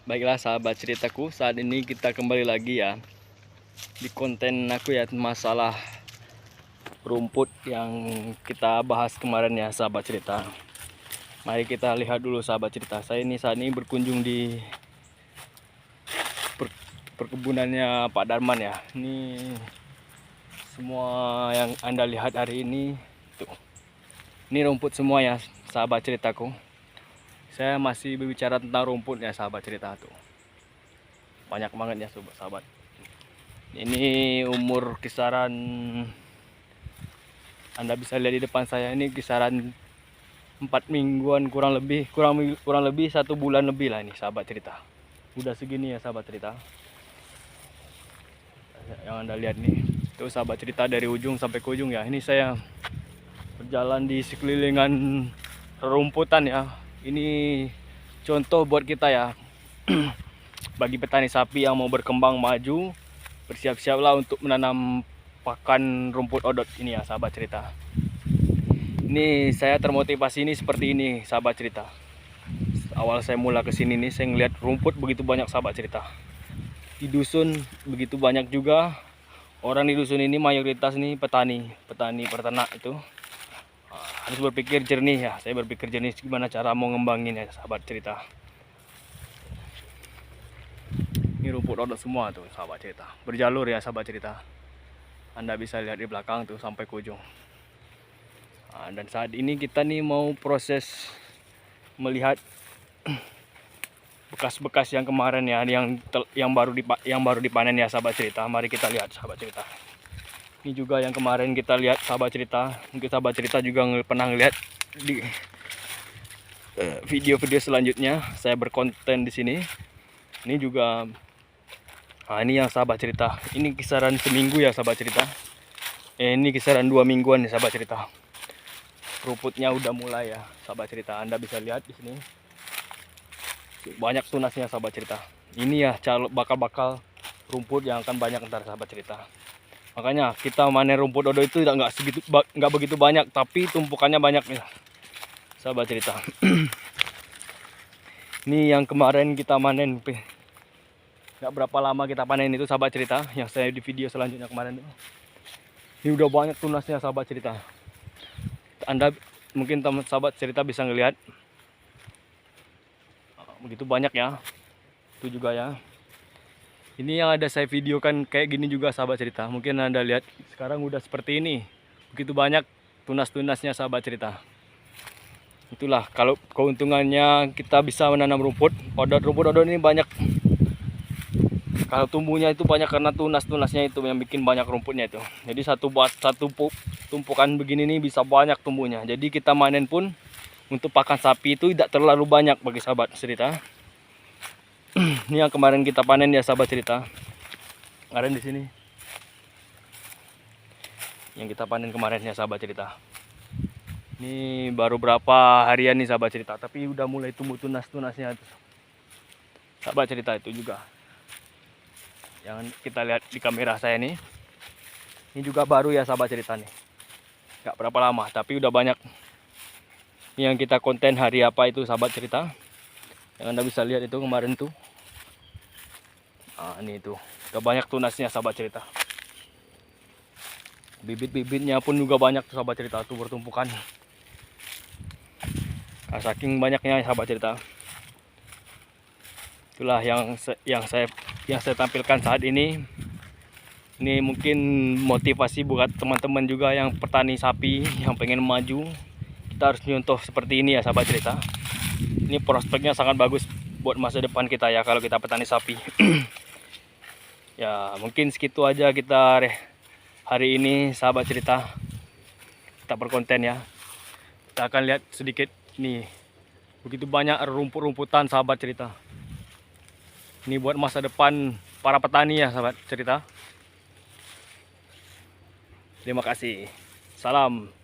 Baiklah sahabat ceritaku, saat ini kita kembali lagi ya di konten aku ya, masalah rumput yang kita bahas kemarin ya sahabat cerita. Mari kita lihat dulu sahabat cerita. Saya ini saat ini berkunjung di perkebunannya Pak Darman ya. Ini semua yang Anda lihat hari ini tuh. Ini rumput semua ya sahabat ceritaku. Saya masih berbicara tentang rumput ya sahabat cerita tuh. Banyak banget ya sahabat. Ini umur kisaran, Anda bisa lihat di depan saya ini kisaran 4 mingguan kurang lebih 1 bulan lebih lah ini sahabat cerita. Udah segini ya sahabat cerita. Yang Anda lihat nih, itu sahabat cerita dari ujung sampai ke ujung ya. Ini saya berjalan di sekelilingan rumputan ya. Ini contoh buat kita ya. Bagi petani sapi yang mau berkembang maju, bersiap-siaplah untuk menanam pakan rumput odot ini ya sahabat cerita. Ini saya termotivasi ini seperti ini sahabat cerita. Awal saya mula kesini nih, saya ngeliat rumput begitu banyak sahabat cerita. Di dusun begitu banyak juga. Orang di dusun ini mayoritas nih petani peternak itu. Harus berpikir jernih ya. Saya berpikir jernih gimana cara mau ngembangin ya sahabat cerita. Ini rumput odot semua tuh sahabat cerita. Berjalur ya sahabat cerita. Anda bisa lihat di belakang tuh sampai ke ujung. Dan saat ini kita nih mau proses melihat bekas-bekas yang kemarin ya, yang baru dipanen ya sahabat cerita. Mari kita lihat sahabat cerita. Ini juga yang kemarin kita lihat sahabat cerita. Mungkin sahabat cerita juga pernah ngeliat di video-video selanjutnya saya berkonten di sini. Ini juga, ini yang sahabat cerita. Ini kisaran seminggu ya sahabat cerita. Ini kisaran 2 mingguan ya sahabat cerita. Rumputnya udah mulai ya sahabat cerita. Anda bisa lihat di sini banyak tunasnya sahabat cerita. Ini ya bakal rumput yang akan banyak ntar sahabat cerita. Makanya kita manen rumput odot itu nggak begitu banyak, tapi tumpukannya banyak ya sahabat cerita. Ini yang kemarin kita manen, nggak berapa lama kita panen itu sahabat cerita, yang saya di video selanjutnya kemarin. Ini udah banyak tunasnya sahabat cerita. Anda mungkin teman sahabat cerita bisa ngelihat begitu banyak ya. Itu juga ya. Ini yang ada saya videokan kayak gini juga sahabat cerita. Mungkin Anda lihat sekarang udah seperti ini. Begitu banyak tunas-tunasnya sahabat cerita. Itulah kalau keuntungannya kita bisa menanam rumput odot. Rumput odot ini banyak. Kalau tumbuhnya itu banyak karena tunas-tunasnya itu yang bikin banyak rumputnya itu. Jadi satu tumpukan begini nih bisa banyak tumbuhnya. Jadi kita manen pun untuk pakan sapi itu tidak terlalu banyak bagi sahabat cerita. Ini yang kemarin kita panen ya sahabat cerita. Kemarin di sini. Yang kita panen kemarin ya sahabat cerita. Ini baru berapa harian nih sahabat cerita, tapi udah mulai tumbuh tunas-tunasnya. Sahabat cerita itu juga. Yang kita lihat di kamera saya nih. Ini juga baru ya sahabat cerita nih. Gak berapa lama, tapi udah banyak. Ini yang kita konten hari apa itu sahabat cerita. Yang Anda bisa lihat itu kemarin tuh. Ini tuh. Udah banyak tunasnya sahabat cerita. Bibit-bibitnya pun juga banyak tuh sahabat cerita tuh bertumpukan. Saking banyaknya sahabat cerita. Itulah yang saya tampilkan saat ini. Ini mungkin motivasi buat teman-teman juga yang petani sapi yang pengen maju. Kita harus nyontoh seperti ini ya sahabat cerita. Ini prospeknya sangat bagus buat masa depan kita ya kalau kita petani sapi. Ya mungkin segitu aja kita hari ini sahabat cerita. Kita berkonten ya. Kita akan lihat sedikit nih. Begitu banyak rumput-rumputan sahabat cerita. Ini buat masa depan para petani ya sahabat cerita. Terima kasih. Salam.